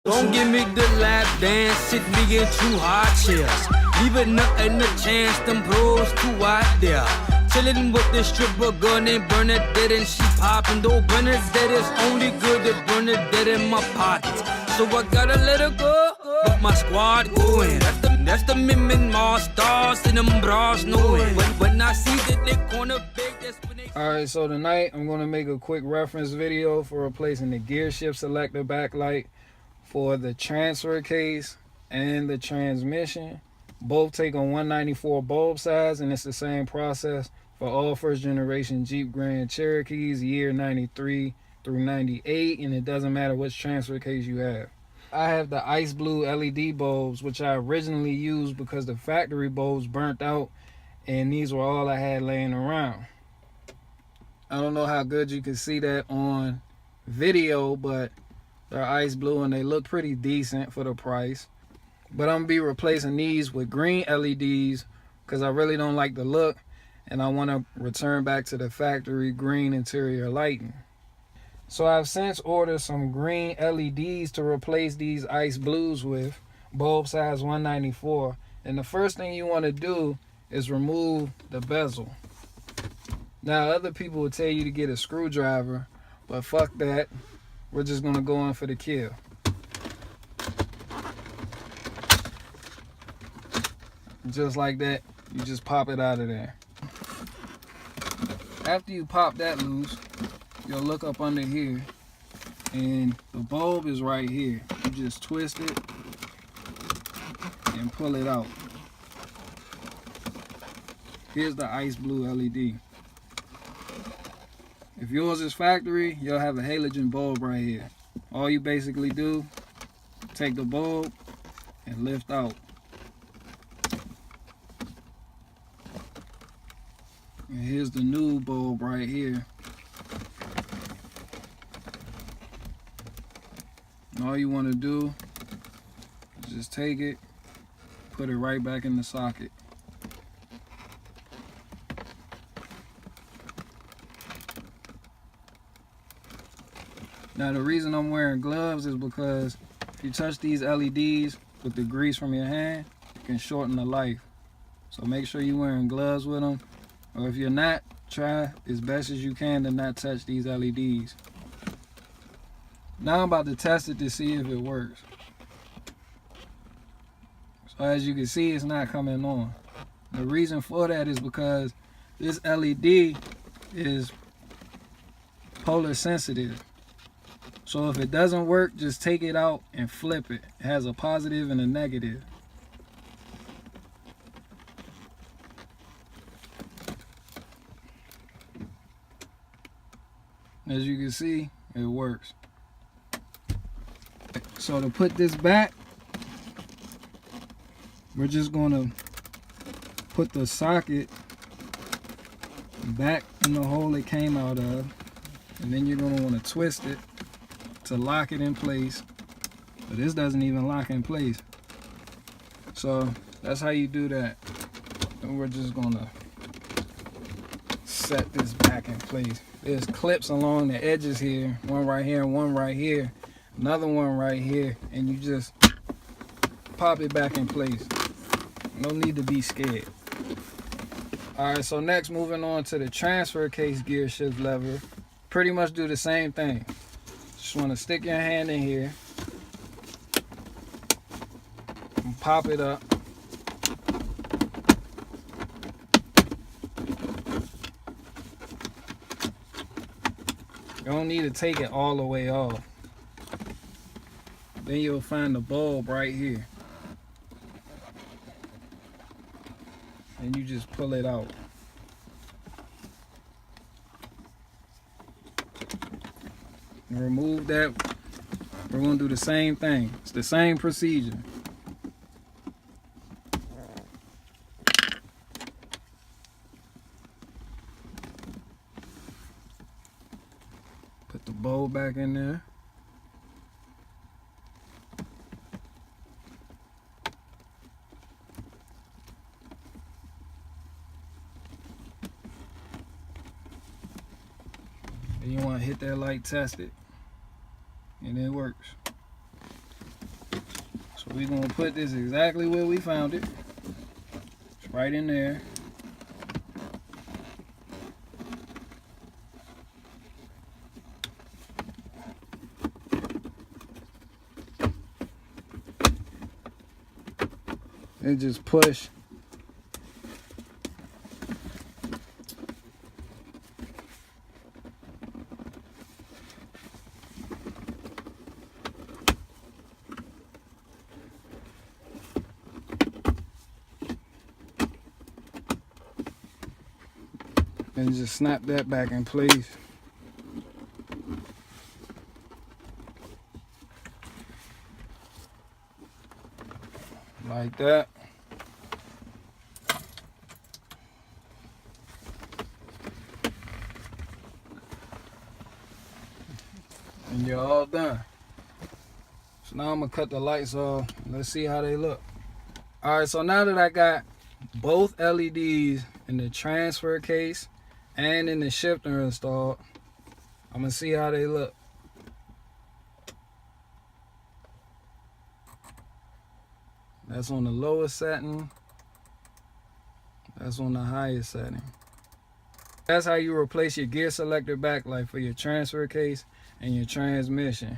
Don't give me the lap dance, sit me in two hard chairs. Leaving nothing a chance, them bros too out there. Chillin' with the stripper girl named Bernadette, and she poppin'. Though Bernadette is only good at Bernadette in my pockets. So I gotta let her go, but my squad going. That's the Mimmin Mall stars and them bras knowing. When I see that they corner big, that's when they... Alright, so tonight I'm gonna make a quick reference video for replacing the gear shift selector backlight for the transfer case and the transmission. Both take on 194 bulb size, and it's the same process for all first generation Jeep Grand Cherokees, year 93 through 98, and it doesn't matter which transfer case you have. I have the ice blue LED bulbs, which I originally used because the factory bulbs burnt out, and these were all I had laying around. I don't know how good you can see that on video, but they're ice blue and they look pretty decent for the price. But I'm gonna be replacing these with green LEDs because I really don't like the look, and I want to return back to the factory green interior lighting. So I've since ordered some green LEDs to replace these ice blues with, bulb size 194. And the first thing you want to do is remove the bezel. Now other people will tell you to get a screwdriver, but fuck that. We're just gonna go in for the kill. Just like that, you just pop it out of there. After you pop that loose, you'll look up under here, and the bulb is right here. You just twist it and pull it out. Here's the ice blue LED. If yours is factory, you'll have a halogen bulb right here. All you basically do, take the bulb and lift out. And here's the new bulb right here. And all you want to do is just take it, put it right back in the socket. Now the reason I'm wearing gloves is because if you touch these LEDs with the grease from your hand, it can shorten the life. So make sure you're wearing gloves with them. Or if you're not, try as best as you can to not touch these LEDs. Now I'm about to test it to see if it works. So as you can see, it's not coming on. The reason for that is because this LED is polar sensitive. So if it doesn't work, just take it out and flip it. It has a positive and a negative. As you can see, it works. So to put this back, we're just gonna put the socket back in the hole it came out of, and then you're gonna wanna twist it to lock it in place. But this doesn't even lock in place. So that's how you do that. And we're just gonna set this back in place. There's clips along the edges here, one right here and one right here, another one right here, and you just pop it back in place. No need to be scared. Alright, so next, moving on to the transfer case gear shift lever. Pretty much do the same thing. Just want to stick your hand in here and pop it up. You don't need to take it all the way off. Then you'll find the bulb right here. And you just pull it out. And remove that. We're going to do the same thing. It's the same procedure. Put the bulb back in there. And you want to hit that light, test it, and it works. we're gonna put this exactly where we found it. It's right in there. And just push. And just snap that back in place. Like that. And you're all done. So now I'm gonna cut the lights off. Let's see how they look. All right, so now that I got both LEDs in the transfer case and in the shifter installed, I'm gonna see how they look. That's on the lowest setting. That's on the highest setting. That's how you replace your gear selector backlight for your transfer case and your transmission.